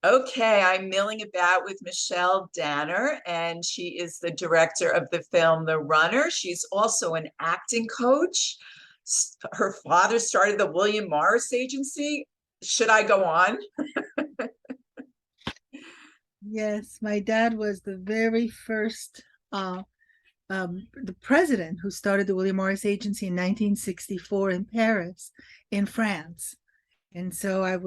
Okay, I'm milling about with Michelle Danner, and she is the director of the film The Runner. She's also an acting coach. Her father started the William Morris Agency. Should I go on? Yes, my dad was the very first the president who started the William Morris Agency in 1964 in Paris, in France. And so I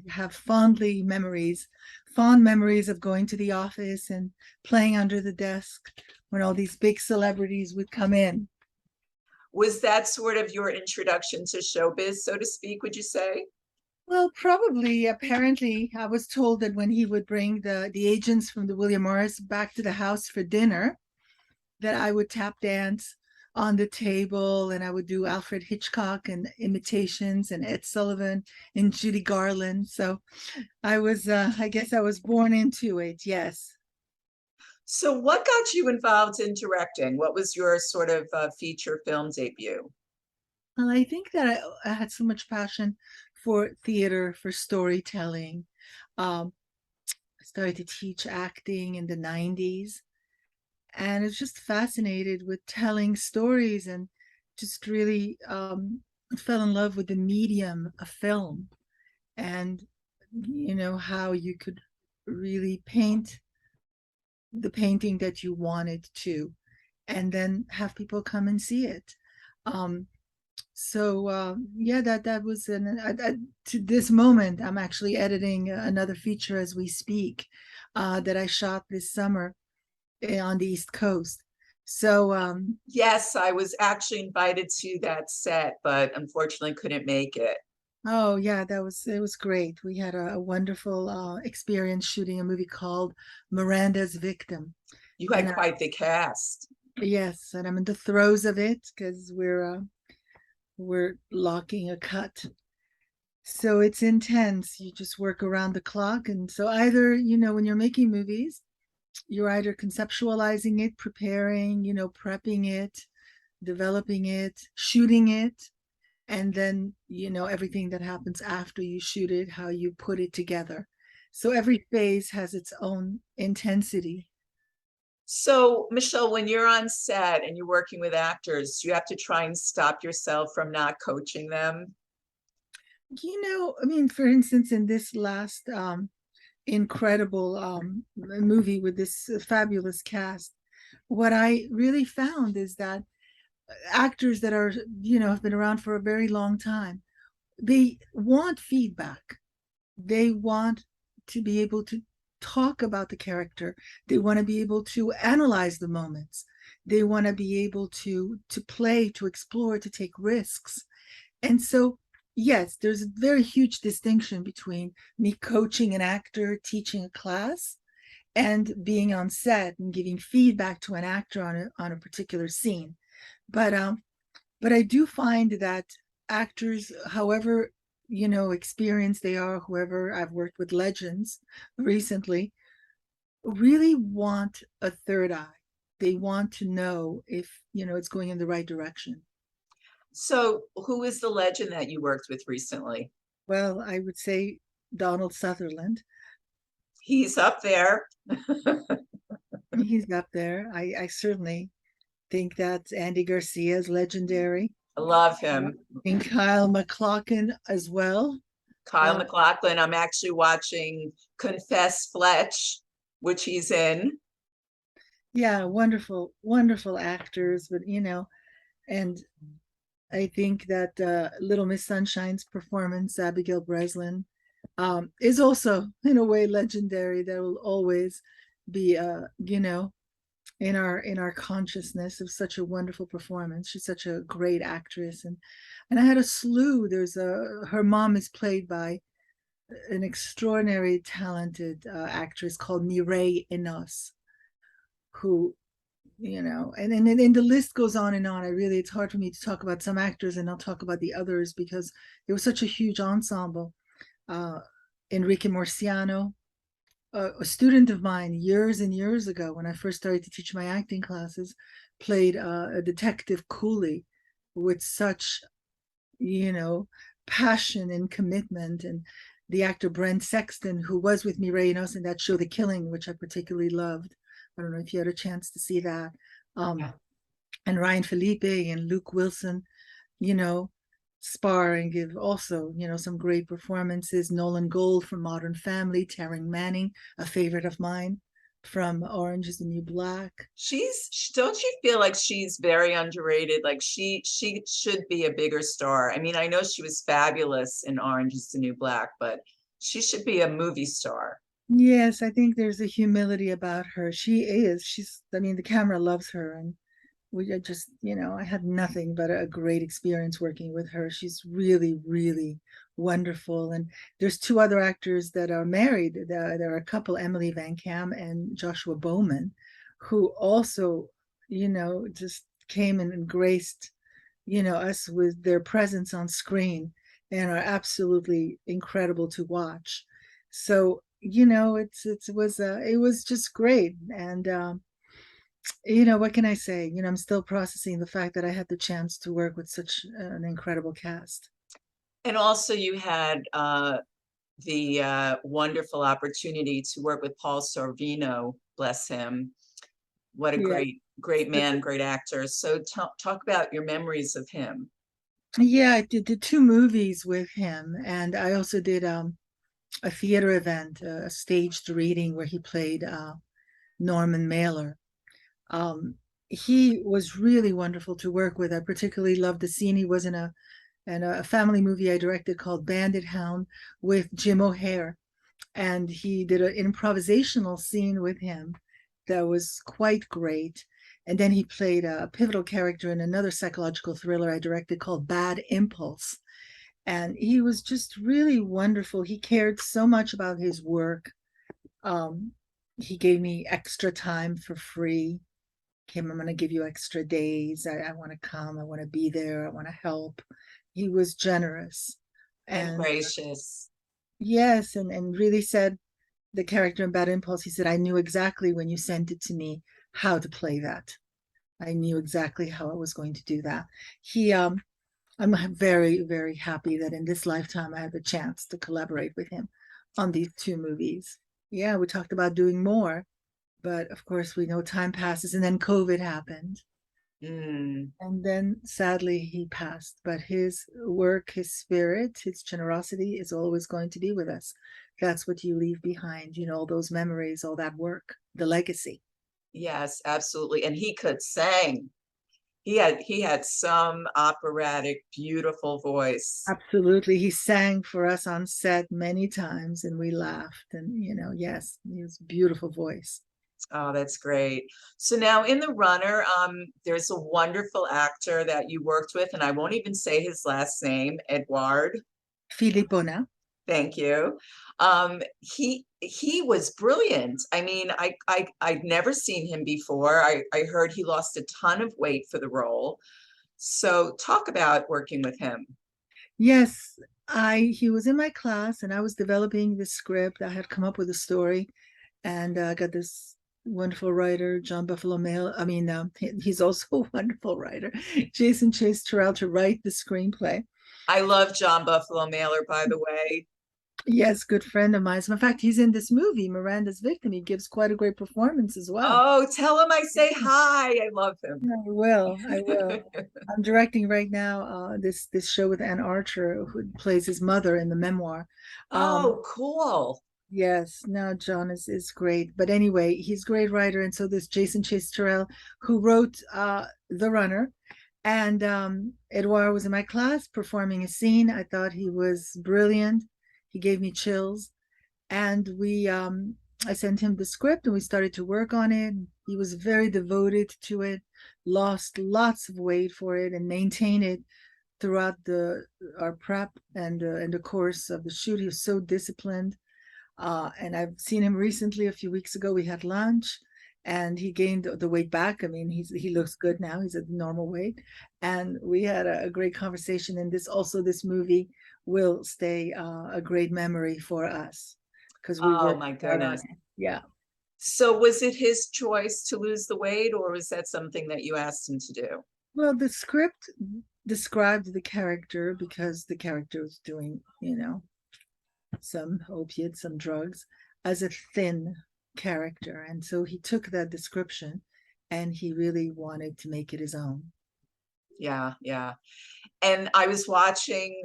have fond memories of going to the office and playing under the desk when all these big celebrities would come in. Was that sort of your introduction to showbiz, so to speak, would you say? Well, probably, apparently, I was told that when he would bring the agents from the William Morris back to the house for dinner, that I would tap dance on the table and I would do Alfred Hitchcock and imitations and Ed Sullivan and Judy Garland. So I guess I was born into it. Yes. So, what got you involved in directing? What was your sort of feature film debut? Well, I think that I had so much passion for theater, for storytelling. Um, I started to teach acting in the 90s and I was just fascinated with telling stories and just really fell in love with the medium of film and how you could really paint the painting that you wanted to and then have people come and see it. um yeah, that was to this moment I'm actually editing another feature as we speak, that I shot this summer on the East Coast. So Yes, I was actually invited to that set, but unfortunately couldn't make it. oh yeah, it was great. We had a wonderful experience shooting a movie called Miranda's Victim. You had And quite the cast. yes, and I'm in the throes of it because we're locking a cut. So it's intense. You just work around the clock. And so either, when you're making movies, you're either conceptualizing it, preparing, prepping it, developing it, shooting it, and then, everything that happens after you shoot it, how you put it together. So every phase has its own intensity. So, Michelle, when you're on set and you're working with actors, you have to try and stop yourself from not coaching them. I mean, for instance, in this last incredible movie with this fabulous cast, what I really found is that actors that are, have been around for a very long time, they want feedback. They want to be able to talk about the character. They want to be able to analyze the moments. They want to be able to play, to explore, to take risks. And so, yes, there's a very huge distinction between me coaching an actor, teaching a class, and being on set and giving feedback to an actor on a particular scene. But I do find that actors, however, experienced they are, whoever, I've worked with legends recently, really want a third eye. They want to know if, it's going in the right direction. So, who is the legend that you worked with recently? Well, I would say Donald Sutherland. He's up there. He's up there. I certainly think that Andy Garcia is legendary. I love him. And Kyle MacLachlan as well. Kyle Uh, MacLachlan. I'm actually watching Confess Fletch, which he's in. yeah, wonderful, wonderful actors. But and I think that Little Miss Sunshine's performance, Abigail Breslin, is also in a way legendary. That will always be, in our consciousness of such a wonderful performance. She's such a great actress, and I had a slew. Her mom is played by an extraordinary talented actress called Mireille Enos, who and the list goes on and on. It's hard for me to talk about some actors and not talk about the others because it was such a huge ensemble. uh Enrique Morciano, a student of mine years and years ago when I first started to teach my acting classes, played a detective Cooley with such, you know passion and commitment. the actor Brent Sexton, who was with Mireille Enos in that show The Killing, which I particularly loved. I don't know if you had a chance to see that. Yeah. And Ryan Felipe and Luke Wilson, you know, spar and give also, some great performances. Nolan Gold from Modern Family, Taryn Manning, a favorite of mine from Orange is the New Black. Don't you feel like she's very underrated? Like she should be a bigger star. I mean, I know she was fabulous in Orange is the New Black, but she should be a movie star. Yes, I think there's a humility about her. I mean, the camera loves her, and we just, I had nothing but a great experience working with her. She's really, really wonderful. And there's two other actors that are married. There are a couple, Emily Van Cam and Joshua Bowman, who also, just came and graced, us with their presence on screen and are absolutely incredible to watch. So, it was just great. And what can I say? I'm still processing the fact that I had the chance to work with such an incredible cast. And also you had the wonderful opportunity to work with Paul Sorvino, bless him. What a Yeah. great man, great actor. So talk about your memories of him. Yeah, I did two movies with him, and I also did a theater event, a staged reading where he played Norman Mailer. Um, he was really wonderful to work with. I particularly loved the scene he was in a family movie I directed called Bandit Hound with Jim O'Hare, and he did an improvisational scene with him that was quite great. And then he played a pivotal character in another psychological thriller I directed called Bad Impulse. And he was just really wonderful. He cared so much about his work. Um, he gave me extra time for free. Kim, I'm going to give you extra days. I want to come. I want to be there. I want to help. He was generous. And And gracious. yes, and really said, the character in Bad Impulse, he said, I knew exactly when you sent it to me how to play that. I knew exactly how I was going to do that. I'm very, very happy that in this lifetime I had the chance to collaborate with him on these two movies. Yeah, we talked about doing more, but of course we know time passes, and then COVID happened. Mm. And then sadly he passed. But his work, his spirit, his generosity is always going to be with us. That's what you leave behind, all those memories, all that work, the legacy. Yes, absolutely. And he could sing. He had some operatic, beautiful voice. Absolutely. He sang for us on set many times and we laughed. And, yes, he has a beautiful voice. Oh, that's great. So now in The Runner, there's a wonderful actor that you worked with, and I won't even say his last name, Edouard. Philippe Bonin. Thank you. He was brilliant. I mean, I'd never seen him before. I heard he lost a ton of weight for the role. So talk about working with him. Yes, he was in my class and I was developing the script. I had come up with a story and I got this wonderful writer, John Buffalo Mail. I mean, he's also a wonderful writer, Jason Chase Terrell, to write the screenplay. I love John Buffalo Mailer, by the way. Yes, good friend of mine. As a matter of fact, he's in this movie, Miranda's Victim. He gives quite a great performance as well. Oh, tell him I say hi. I love him. I will. I will. I'm directing right now this show with Ann Archer, who plays his mother in the memoir. Um, Oh, cool. yes, no, John is great. But anyway, he's a great writer, and so this Jason Chase Terrell, who wrote The Runner, and Edouard was in my class performing a scene. I thought he was brilliant. He gave me chills, and I sent him the script and we started to work on it. He was very devoted to it, lost lots of weight for it and maintained it throughout the our prep and the course of the shoot. He was so disciplined. And I've seen him recently. A few weeks ago we had lunch and he gained the weight back. I mean, he looks good now. He's at normal weight. And we had a great conversation. And this movie will stay a great memory for us because we Oh worked my hard on goodness. it. Yeah. So was it his choice to lose the weight, or was that something that you asked him to do? Well, the script described the character because the character was doing, some opiates, some drugs, as a thin character. And so he took that description and he really wanted to make it his own. Yeah, yeah. And I was watching,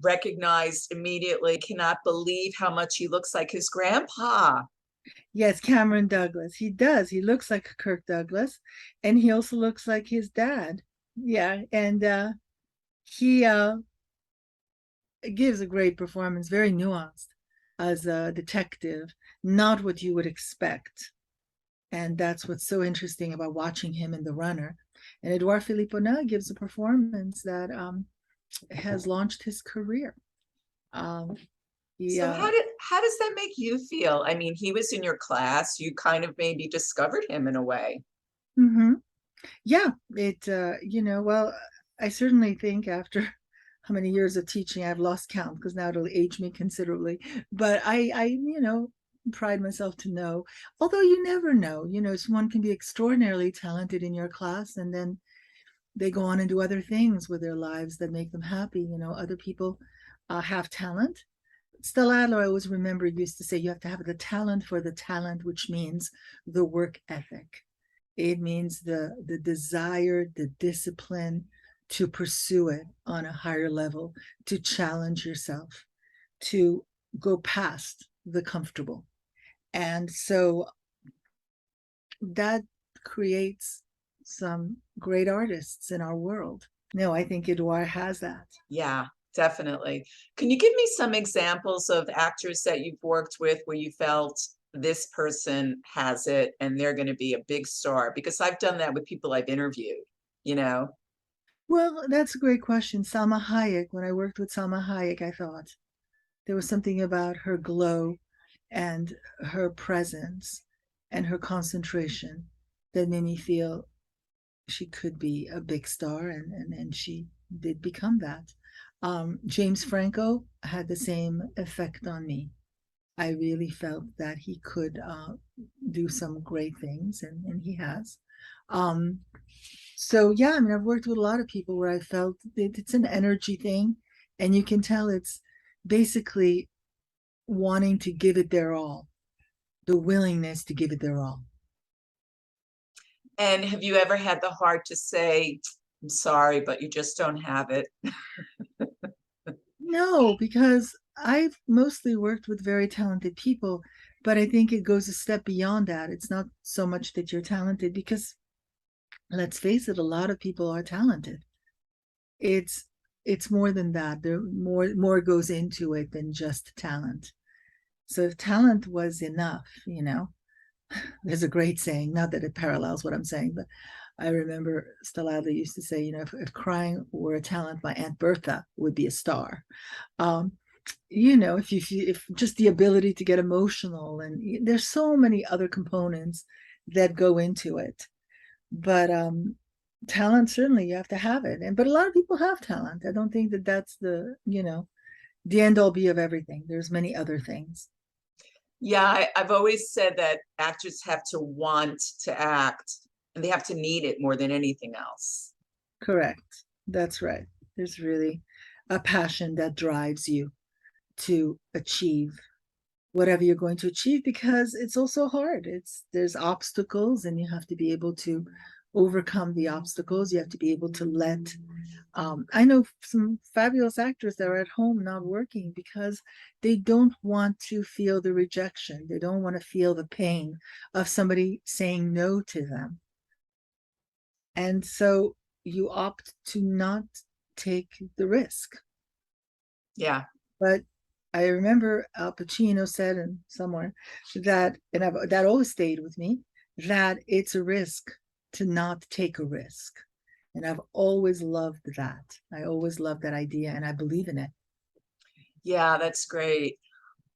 recognized immediately, cannot believe how much he looks like his grandpa. Yes, Cameron Douglas. He does. He looks like Kirk Douglas, and he also looks like his dad. Yeah, and he gives a great performance, very nuanced as a detective, not what you would expect. And that's what's so interesting about watching him in The Runner. And Edouard Philippe Onah gives a performance that has launched his career. Um, he, So how does that make you feel? I mean, he was in your class, you kind of maybe discovered him in a way. mhm. Yeah, well, I certainly think after how many years of teaching, I've lost count because now it'll age me considerably. But pride myself to know, although you never know, someone can be extraordinarily talented in your class and then they go on and do other things with their lives that make them happy. Other people have talent. Stella Adler, I always remember, used to say you have to have the talent for the talent, which means the work ethic. It means the desire, the discipline to pursue it on a higher level, to challenge yourself, to go past the comfortable. And so that creates some great artists in our world. No, I think Edouard has that. Yeah, definitely. Can you give me some examples of actors that you've worked with where you felt this person has it and they're going to be a big star? Because I've done that with people I've interviewed, you know? Well, that's a great question. Salma Hayek, when I worked with Salma Hayek, I thought there was something about her glow and her presence and her concentration that made me feel she could be a big star, and she did become that. James Franco had the same effect on me. I really felt that he could do some great things, and he has. Um, so yeah, I mean, I've worked with a lot of people where I felt it's an energy thing, and you can tell it's basically wanting to give it their all, the willingness to give it their all. And have you ever had the heart to say, I'm sorry, but you just don't have it? No, because I've mostly worked with very talented people, but I think it goes a step beyond that. It's not so much that you're talented because let's face it, a lot of people are talented. It's it's more than that. There more goes into it than just talent. So if talent was enough, there's a great saying, not that it parallels what I'm saying, but I remember Stella Adler used to say, if crying were a talent, my Aunt Bertha would be a star. Um, if just the ability to get emotional, and there's so many other components that go into it. But talent, certainly you have to have it. But a lot of people have talent. I don't think that that's the end all be of everything. There's many other things. Yeah, I've always said that actors have to want to act and they have to need it more than anything else. Correct. That's right. There's really a passion that drives you to achieve whatever you're going to achieve because it's also hard. There's obstacles and you have to be able to overcome the obstacles. You have to be able to let I know some fabulous actors that are at home not working because they don't want to feel the rejection. They don't want to feel the pain of somebody saying no to them. And so you opt to not take the risk. Yeah. But I remember Al Pacino said in somewhere that, and that always stayed with me, that it's a risk to not take a risk. And I've always loved that. I always loved that idea and I believe in it. Yeah, that's great.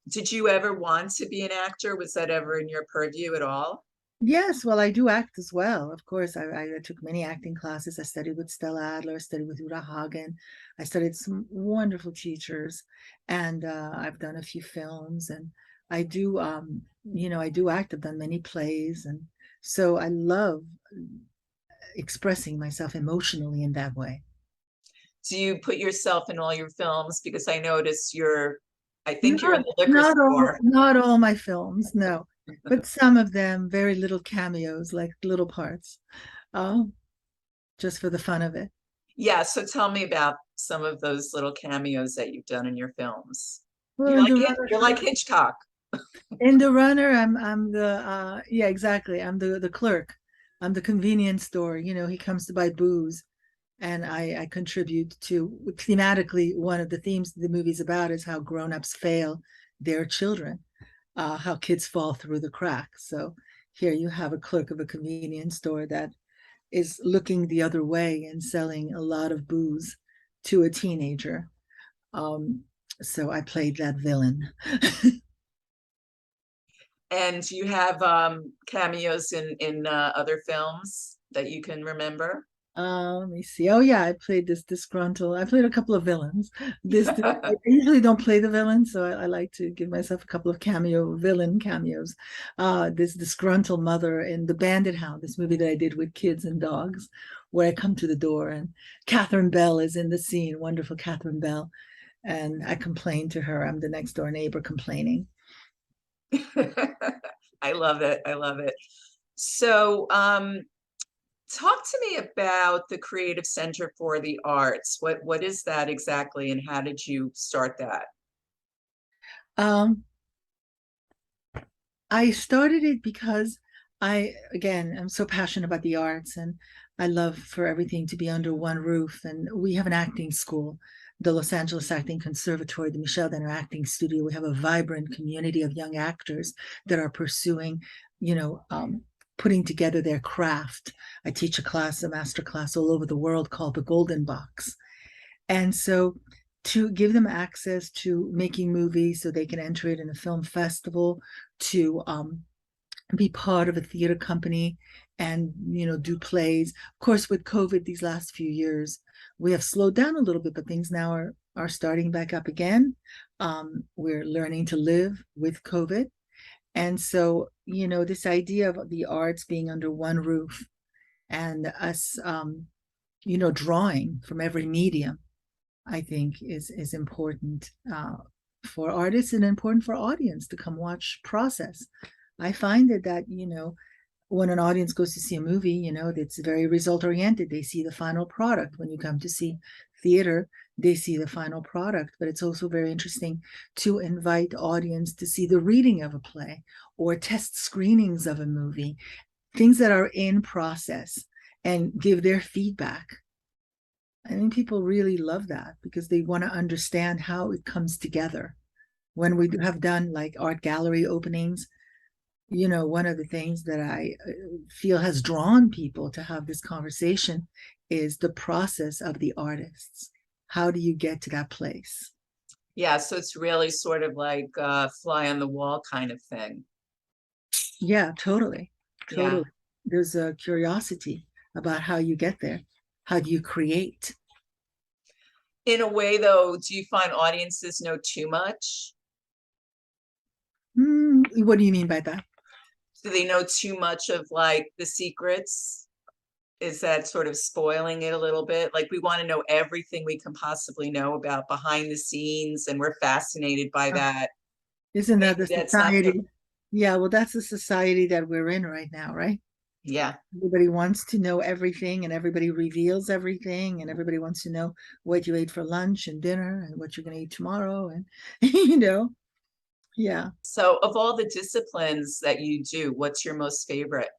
Did you ever want to be an actor? Was that ever in your purview at all? Yes, well, I do act as well. Of course, I took many acting classes. I studied with Stella Adler, I studied with Uta Hagen. I studied some wonderful teachers, and I've done a few films. And I do, I do act. I've done many plays, and so I love expressing myself emotionally in that way. Do you put yourself in all your films? Because I notice you're I think you're in the liquor Not all, store. not all my films, no, but some of them, very little cameos, like little parts, um, just for the fun of it. Yeah, so tell me about some of those little cameos that you've done in your films. Well, You're in like the You're like Hitchcock. runner, I'm the yeah, exactly. I'm the clerk. I'm the convenience store. You know, he comes to buy booze, and I contribute to thematically one of the themes the movie's about is how grown-ups fail their children, how kids fall through the cracks. So here you have a clerk of a convenience store that is looking the other way and selling a lot of booze to a teenager. Um, so I played that villain. And you have cameos in other films that you can remember. Let me see. Oh yeah, I played this disgruntled. I played a couple of villains. I usually don't play the villains, so I like to give myself a couple of villain cameos. This disgruntled mother in The Bandit Hound, this movie that I did with kids and dogs, where I come to the door and Catherine Bell is in the scene, wonderful Catherine Bell, and I complain to her. I'm the next door neighbor complaining. I love it. I love it. So, talk to me about the Creative Center for the Arts. What is that exactly, and how did you start that? Um, I started it because again, I'm so passionate about the arts and I love for everything to be under one roof. And we have an acting school, the Los Angeles Acting Conservatory, the Michelle Denner Acting Studio. We have a vibrant community of young actors that are pursuing, you know, putting together their craft. I teach a master class all over the world called the Golden Box. And so to give them access to making movies so they can enter it in a film festival, to be part of a theater company and do plays. Of course, with COVID these last few years, we have slowed down a little bit, but things now are starting back up again. We're learning to live with COVID. And so, this idea of the arts being under one roof and us drawing from every medium, I think is important for artists and important for audience to come watch process. I find that when an audience goes to see a movie, it's very result oriented. They see the final product. When you come to see theater, they see the final product. But it's also very interesting to invite audience to see the reading of a play or test screenings of a movie, things that are in process, and give their feedback. I think people really love that because they want to understand how it comes together. When we have done like art gallery openings, one of the things that I feel has drawn people to have this conversation is the process of the artists. How do you get to that place? Yeah, so it's really sort of like fly on the wall kind of thing. Yeah, totally. Yeah. Totally. There's a curiosity about how you get there. How do you create? In a way, though, do you find audiences know too much? What do you mean by that? Do they know too much of like the secrets? Is that sort of spoiling it a little bit? Like we want to know everything we can possibly know about behind the scenes, and we're fascinated by that. Isn't that the Maybe that's not the, society? Yeah, well, that's the society that we're in right now, right? yeah. Everybody wants to know everything and everybody reveals everything and everybody wants to know what you ate for lunch and dinner and what you're going to eat tomorrow. And, yeah. So of all the disciplines that you do, what's your most favorite?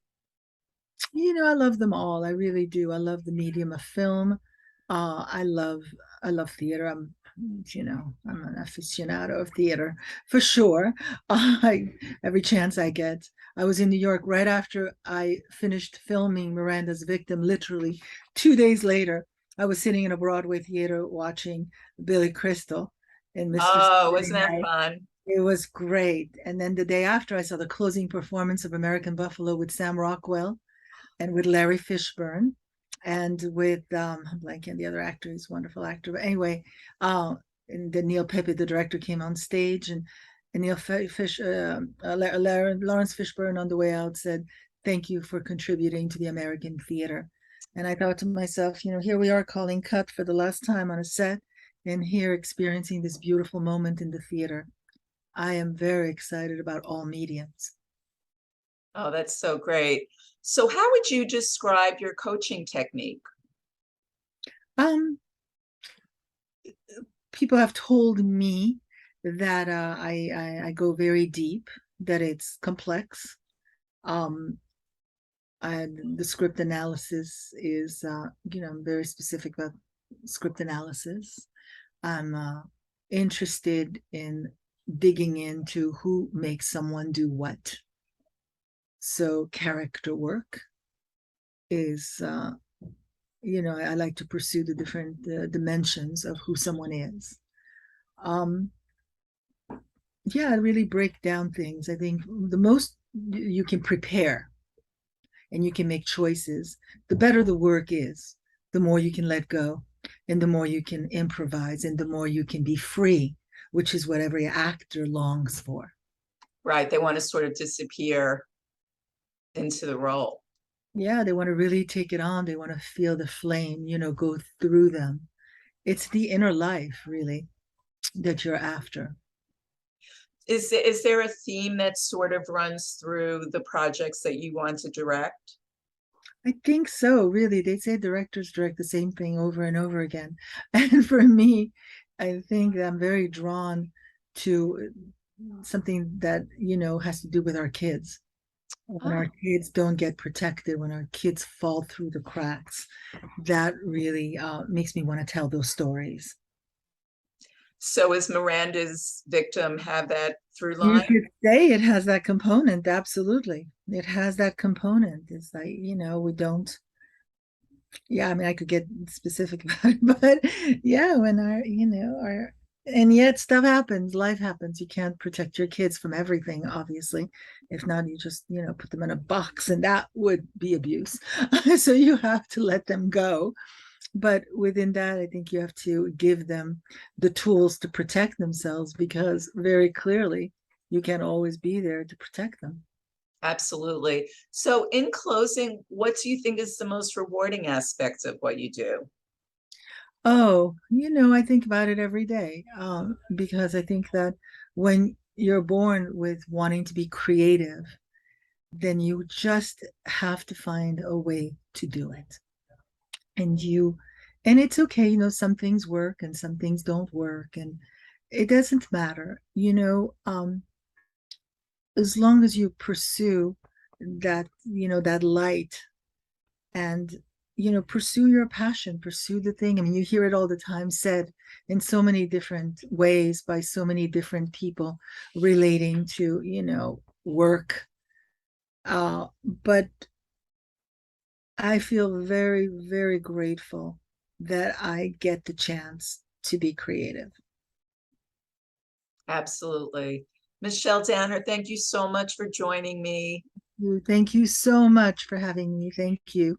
I love them all. I really do. I love the medium of film. Uh, I love, I love theater. I'm an aficionado of theater for sure. Every chance I get. I was in New York right after I finished filming Miranda's Victim. Literally 2 days later, I was sitting in a Broadway theater watching Billy Crystal in Mr. Oh, Saturday wasn't that Night. fun? It was great. And then the day after, I saw the closing performance of American Buffalo with Sam Rockwell and with Larry Fishburne and with I'm blanking the other actor, he's a wonderful actor. But anyway, and then Neil Pepe, the director, came on stage and Lawrence Fishburne on the way out said, "Thank you for contributing to the American theater." And I thought to myself, here we are calling cut for the last time on a set, and here experiencing this beautiful moment in the theater. I am very excited about all mediums. Oh, that's so great. So how would you describe your coaching technique? Um, People have told me that I go very deep, that it's complex. Um, the script analysis is, I'm very specific about script analysis. I'm interested in digging into who makes someone do what. So character work is, I like to pursue the different dimensions of who someone is. Um, yeah, I really break down things. I think the most you can prepare and you can make choices, the better the work is, the more you can let go, and the more you can improvise, and the more you can be free, which is what every actor longs for. Right, they want to sort of disappear into the role. Yeah, they want to really take it on. They want to feel the flame, go through them. It's the inner life, really, that you're after. Is there a theme that sort of runs through the projects that you want to direct? I think so, really. They say directors direct the same thing over and over again. And for me, I think that I'm very drawn to something that, has to do with our kids. When our Oh, kids don't get protected, when our kids fall through the cracks, that really makes me want to tell those stories. so is Miranda's victim have that through You line? could say it has that component, absolutely. It has that component. It's like, we don't, yeah, I mean, I could get specific about it, but yeah, when and yet stuff happens, life happens. You can't protect your kids from everything, obviously. If not, you just, put them in a box, and that would be abuse. So you have to let them go. But within that, I think you have to give them the tools to protect themselves, because very clearly you can't always be there to protect them. Absolutely. So in closing, what do you think is the most rewarding aspect of what you do? Oh, I think about it every day, because I think that when you're born with wanting to be creative, then you just have to find a way to do it. And and it's okay, some things work and some things don't work, and it doesn't matter, as long as you pursue that light, and pursue your passion, pursue the thing. I mean, you hear it all the time said in so many different ways by so many different people relating to work, but I feel very, very grateful that I get the chance to be creative. Absolutely. Michelle Danner, thank you so much for joining me. Thank you so much for having me. Thank you.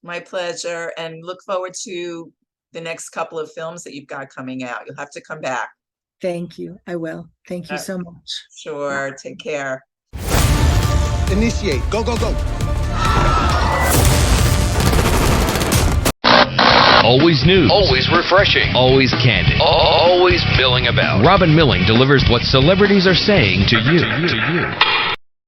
My pleasure, and look forward to the next couple of films that you've got coming out. You'll have to come back. Thank you. I will. Thank you Uh, so much. sure. Take care. Initiate. Go, go, go. Always news. Always refreshing. Always candid. Always milling about. Robin Milling delivers what celebrities are saying to you.